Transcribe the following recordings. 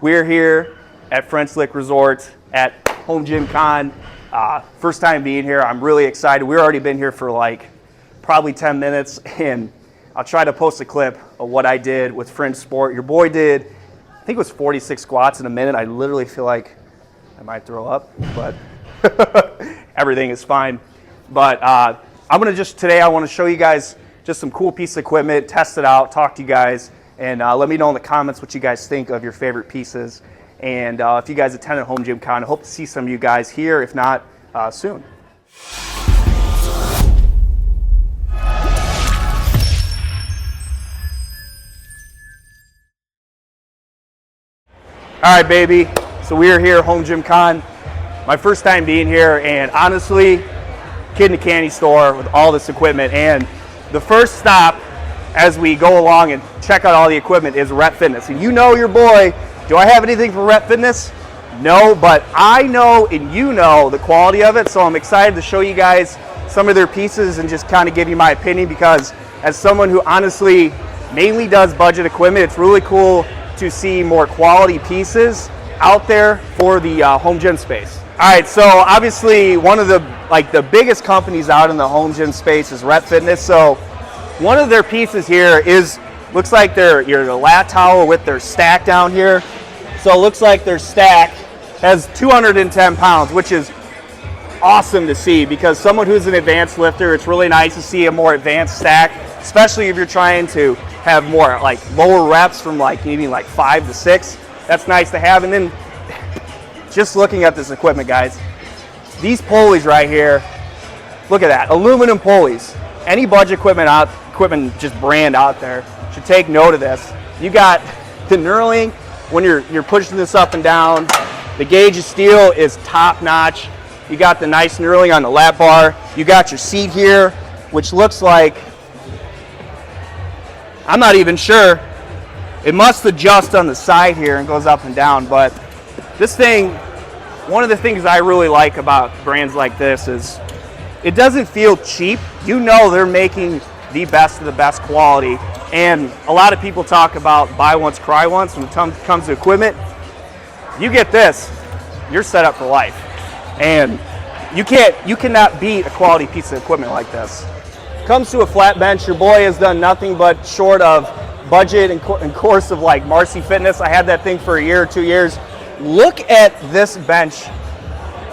We're here at French Lick Resort at Home Gym Con. First time being here. I'm really excited. We've already been here for like probably 10 minutes, and I'll try to post a clip of what I did with Fringe Sport. Your boy did, I think it was 46 squats in a minute. I literally feel like I might throw up, but everything is fine. But today I want to show you guys just some cool piece of equipment, test it out, talk to you guys, and let me know in the comments what you guys think of your favorite pieces. And if you guys attended Home Gym Con, I hope to see some of you guys here, if not soon. All right, baby. So we are here at Home Gym Con. My first time being here, and honestly, kid in a candy store with all this equipment. And the first stop as we go along and check out all the equipment is Rep Fitness. And you know your boy, do I have anything for Rep Fitness? No, but I know and you know the quality of it, so I'm excited to show you guys some of their pieces and just kind of give you my opinion, because as someone who honestly mainly does budget equipment, it's really cool to see more quality pieces out there for the home gym space. All right, so obviously one of the biggest companies out in the home gym space is Rep Fitness. So one of their pieces here looks like your lat towel with their stack down here. So it looks like their stack has 210 pounds, which is awesome to see, because someone who's an advanced lifter, it's really nice to see a more advanced stack, especially if you're trying to have more like lower reps from like maybe like 5 to 6. That's nice to have. And then just looking at this equipment, guys, these pulleys right here, look at that, aluminum pulleys. Any budget equipment just brand out there should take note of this. You got the knurling when you're pushing this up and down. The gauge of steel is top notch. You got the nice knurling on the lap bar. You got your seat here, which looks like, I'm not even sure, it must adjust on the side here and goes up and down. But this thing, one of the things I really like about brands like this is it doesn't feel cheap. You know they're making the best of the best quality. And a lot of people talk about buy once, cry once when it comes to equipment. You get this, you're set up for life. And you cannot beat a quality piece of equipment like this. Comes to a flat bench, your boy has done nothing but short of budget and course of like Marcy Fitness. I had that thing for a year or 2 years. Look at this bench,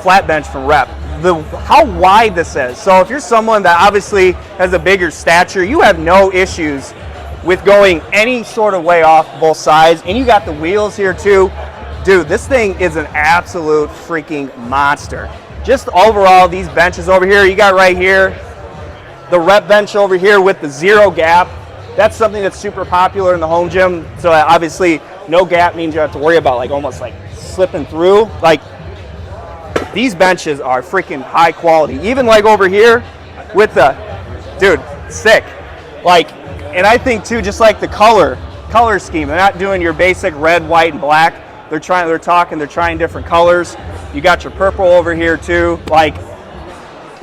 flat bench from Rep. How wide this is. So if you're someone that obviously has a bigger stature, you have no issues with going any sort of way off both sides. And you got the wheels here too. Dude, this thing is an absolute freaking monster. Just overall, these benches over here, you got right here, the Rep bench over here with the zero gap. That's something that's super popular in the home gym. So obviously no gap means you have to worry about like almost like slipping through. Like, these benches are freaking high quality. Even like over here with the, dude, sick. Like, and I think too, just like the color scheme, they're not doing your basic red, white, and black. They're trying different colors. You got your purple over here too. Like,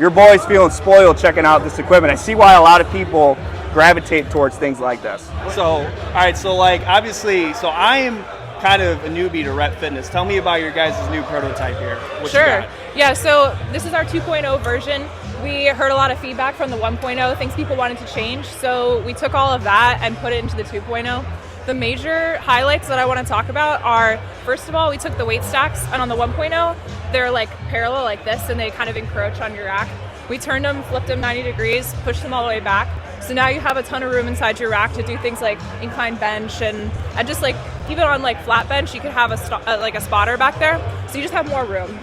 your boy's feeling spoiled checking out this equipment. I see why a lot of people gravitate towards things like this. So, all right, so like obviously, so I'm kind of a newbie to Rep Fitness. Tell me about your guys' new prototype here. What Sure. Yeah, so this is our 2.0 version. We heard a lot of feedback from the 1.0, things people wanted to change. So we took all of that and put it into the 2.0. The major highlights that I want to talk about are, first of all, we took the weight stacks, and on the 1.0, they're like parallel like this, and they kind of encroach on your rack. We turned them, flipped them 90 degrees, pushed them all the way back. So now you have a ton of room inside your rack to do things like incline bench and just like, even on like flat bench, you could have like a spotter back there. So you just have more room.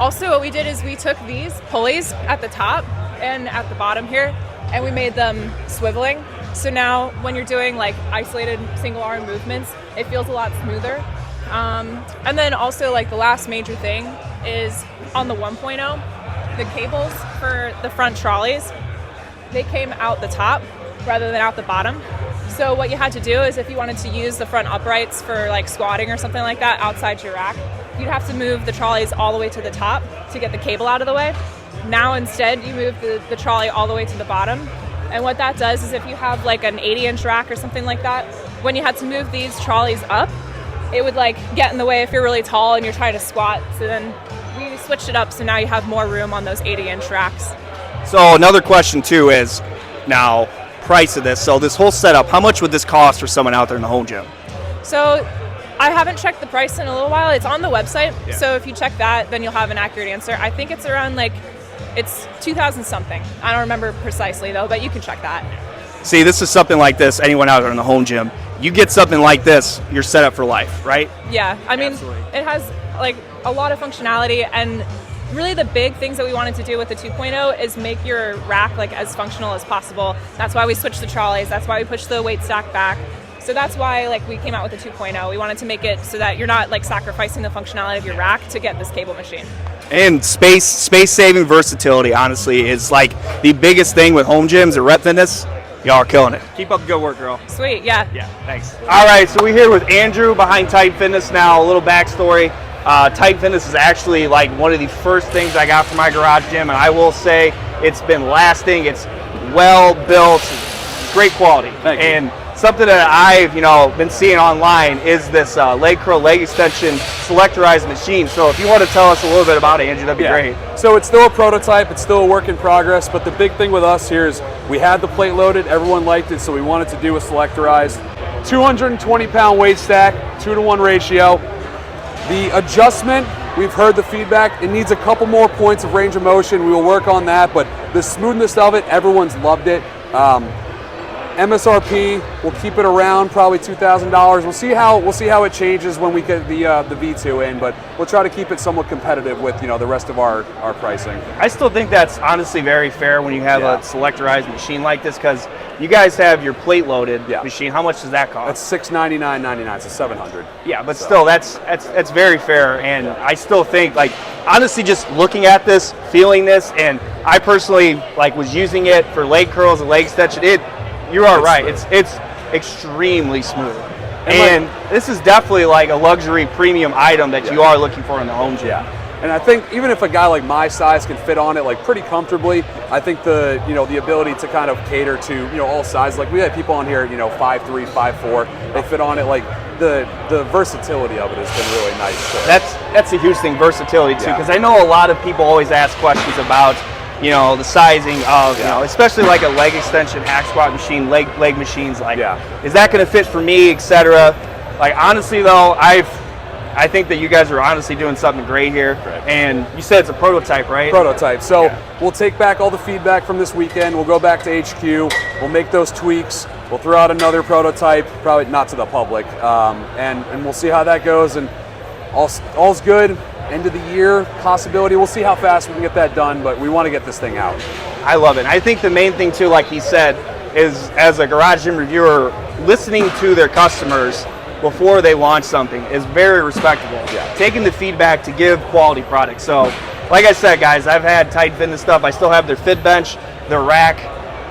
Also what we did is we took these pulleys at the top and at the bottom here, and we made them swiveling. So now when you're doing like isolated single arm movements, it feels a lot smoother. And then also like the last major thing is on the 1.0, the cables for the front trolleys, they came out the top rather than out the bottom. So what you had to do is if you wanted to use the front uprights for like squatting or something like that outside your rack, you'd have to move the trolleys all the way to the top to get the cable out of the way. Now instead you move the trolley all the way to the bottom. And what that does is if you have like an 80-inch rack or something like that, when you had to move these trolleys up, it would like get in the way if you're really tall and you're trying to squat. So then we switched it up, so now you have more room on those 80-inch racks. So another question too is now price of this. So this whole setup, how much would this cost for someone out there in the home gym? So I haven't checked the price in a little while. It's on the website. Yeah. So if you check that, then you'll have an accurate answer. I think it's around like, it's 2,000 something. I don't remember precisely though, but you can check that. See, this is something like this, anyone out there in the home gym, you get something like this, you're set up for life, right? Yeah, I mean, Absolutely. It has like a lot of functionality, and really the big things that we wanted to do with the 2.0 is make your rack like as functional as possible. That's why we switched the trolleys, that's why we pushed the weight stack back. So that's why like we came out with the 2.0. We wanted to make it so that you're not like sacrificing the functionality of your rack to get this cable machine. And space saving versatility, honestly, is like the biggest thing with home gyms or Rep Fitness. Y'all are killing it. Keep up the good work, girl. Sweet, yeah. Yeah, thanks. All right, so we're here with Andrew behind Tight Fitness now. A little backstory. Tight Fitness is actually like one of the first things I got for my garage gym, and I will say it's been lasting. It's well built, great quality. Thank you. And something that I've been seeing online is this leg curl, leg extension selectorized machine. So if you want to tell us a little bit about it, Andrew, that'd be great. So it's still a prototype, it's still a work in progress, but the big thing with us here is we had the plate loaded, everyone liked it, so we wanted to do a selectorized 220-pound weight stack, 2-to-1 ratio. The adjustment, we've heard the feedback, it needs a couple more points of range of motion. We will work on that, but the smoothness of it, everyone's loved it. MSRP, we'll keep it around probably $2,000. We'll see how it changes when we get the V2 in, but we'll try to keep it somewhat competitive with the rest of our pricing. I still think that's honestly very fair when you have a selectorized machine like this, because you guys have your plate loaded machine. How much does that cost? That's $699.99, so $700. Yeah, but still, that's very fair, and I still think, like, honestly, just looking at this, feeling this, and I personally was using it for leg curls and leg extension. You are right. It's extremely smooth, and this is definitely like a luxury premium item that you are looking for in the home gym. Yeah, and I think even if a guy like my size can fit on it pretty comfortably, I think the ability to kind of cater to all sizes. Like we had people on here 5'3", 5'4", they fit on it. Like the versatility of it has been really nice. So. That's a huge thing, versatility too, because I know a lot of people always ask questions about the sizing of, especially like a leg extension, hack squat machine, leg machines, is that going to fit for me, etc. Like, honestly though, I think that you guys are honestly doing something great here. Right. And you said it's a prototype, right? Prototype. So we'll take back all the feedback from this weekend. We'll go back to HQ. We'll make those tweaks. We'll throw out another prototype, probably not to the public, and we'll see how that goes. And all's good. End of the year possibility. We'll see how fast we can get that done, but we want to get this thing out. I love it. I think the main thing too, like he said, is as a garage gym reviewer, listening to their customers before they launch something is very respectable. Yeah. Taking the feedback to give quality products. So, like I said, guys, I've had Tight Fitness stuff. I still have their Fit Bench, their rack,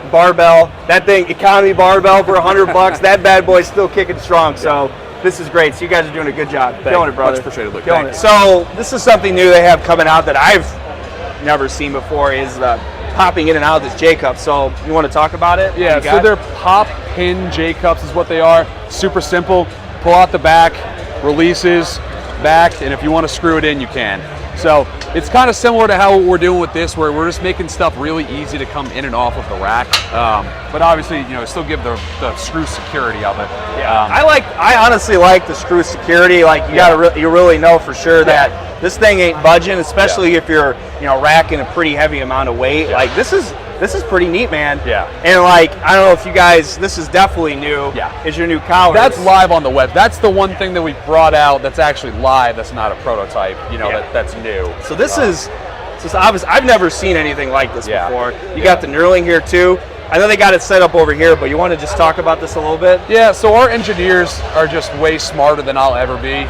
barbell. That thing, economy barbell for $100. That bad boy's still kicking strong. So. This is great. So you guys are doing a good job. Killing it, brother. Much appreciated, Luke. Killing it. So this is something new they have coming out that I've never seen before, is the popping in and out of this J-cup. So you want to talk about it? Yeah, so they're pop pin J-cups is what they are. Super simple. Pull out the back, releases, back, and if you want to screw it in, you can. So it's kind of similar to how we're doing with this, where we're just making stuff really easy to come in and off of the rack. But obviously, still give the screw security of it. Yeah, I honestly like the screw security. Like you really know for sure that this thing ain't budging, especially if you're racking a pretty heavy amount of weight. Like this is pretty neat, man. Yeah. And I don't know if you guys, this is definitely new. Yeah. Is your new collar? That's live on the web. That's the one thing that we brought out that's actually live. That's not a prototype. That's new. So this is obvious. I've never seen anything like this before. You got the knurling here too. I know they got it set up over here, but you want to just talk about this a little bit? Yeah. So our engineers are just way smarter than I'll ever be.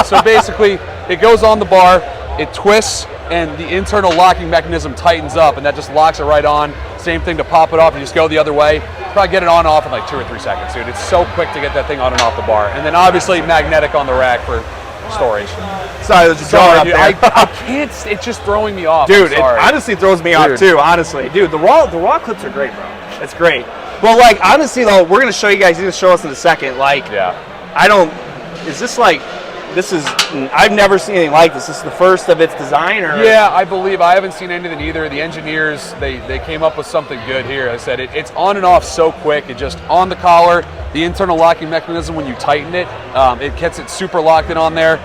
So basically, it goes on the bar, it twists, and the internal locking mechanism tightens up, and that just locks it right on. Same thing to pop it off, and just go the other way. Probably get it on and off in 2 or 3 seconds, dude. It's so quick to get that thing on and off the bar. And then obviously magnetic on the rack for storage. Sorry, there's a dog up there. I can't. It's just throwing me off. Dude, it honestly throws me off too. Honestly, dude, the raw clips are great, bro. It's great. Well, honestly though, we're gonna show you guys. He's gonna show us in a second. is this like, I've never seen anything like this. This is the first of its design, or? Yeah, I believe. I haven't seen anything either. The engineers, they came up with something good here. I said it's on and off so quick. It just on the collar, the internal locking mechanism, when you tighten it, it gets it super locked in on there.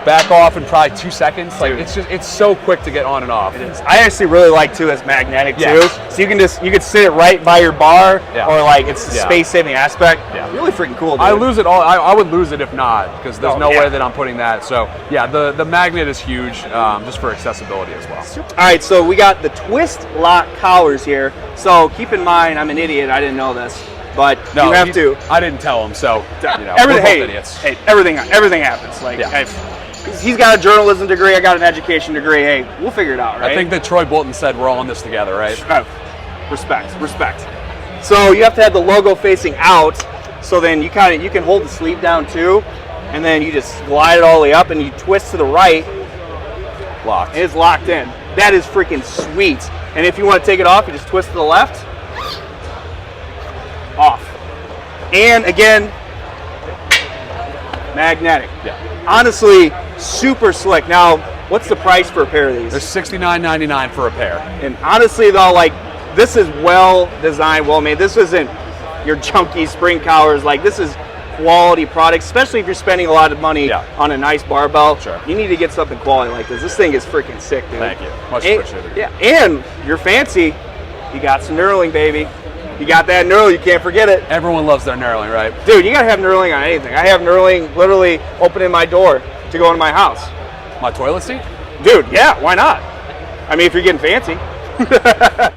Back off in probably 2 seconds. Like, it's so quick to get on and off. It is. I actually really like too. It's magnetic Yes. too, so you could sit it right by your bar, Yeah. or like it's the Yeah. space saving aspect. Yeah. Really freaking cool. Dude. I lose it all. I would lose it if not, because there's no yeah. way that I'm putting that. So yeah, the magnet is huge, just for accessibility as well. All right, so we got the twist lock collars here. So keep in mind, I'm an idiot. I didn't know this, but No, you have to. I didn't tell him, so you know, Everything, we're both hey, idiots. hey, everything happens. Like, Yeah. he's got a journalism degree, I got an education degree. Hey, we'll figure it out, right? I think that Troy Bolton said we're all in this together, right? Oh, respect. So you have to have the logo facing out, so then you can hold the sleeve down too, and then you just glide it all the way up, and you twist to the right, Locked. and it's locked in. That is freaking sweet. And if you want to take it off, you just twist to the left, off. And again, magnetic. Yeah. Honestly, super slick. Now, what's the price for a pair of these? They're $69.99 for a pair. And honestly, though, like, this is well designed, well made. This isn't your junky spring collars. Like, this is quality product, especially if you're spending a lot of money on a nice barbell. Sure. You need to get something quality like this. This thing is freaking sick, dude. Thank you. Much And- appreciated. Yeah, and you're fancy. You got some knurling, baby. You got that knurl, you can't forget it. Everyone loves their knurling, right? Dude, you gotta have knurling on anything. I have knurling literally opening my door to go into my house. My toilet seat? Dude, yeah, why not? I mean, if you're getting fancy.